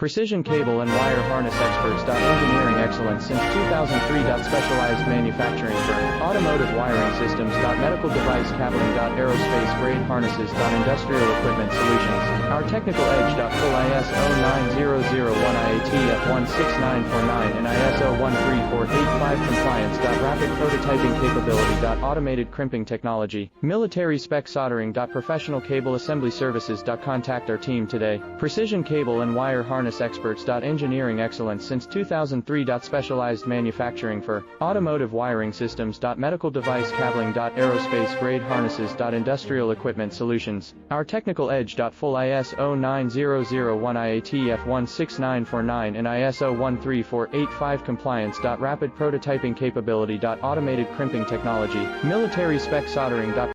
Precision cable and wire harness experts. Engineering excellence since 2003. Specialized manufacturing firm. Automotive wiring systems. Medical device cabling. Aerospace grade harnesses. Industrial equipment solutions. Our technical edge. Full ISO 9001 IATF 16949 and ISO 13485 compliance. Rapid prototyping capability. Automated crimping technology. Military spec soldering. Professional cable assembly services. Contact our team today. Precision cable and wire harness experts. Engineering excellence since 2003. Specialized manufacturing for automotive wiring systems. Medical device cabling. Aerospace grade harnesses. Industrial equipment solutions. Our technical edge. Full ISO 9001 IATF 16949 and ISO 13485 compliance. Rapid prototyping capability. Automated crimping technology. Military spec soldering.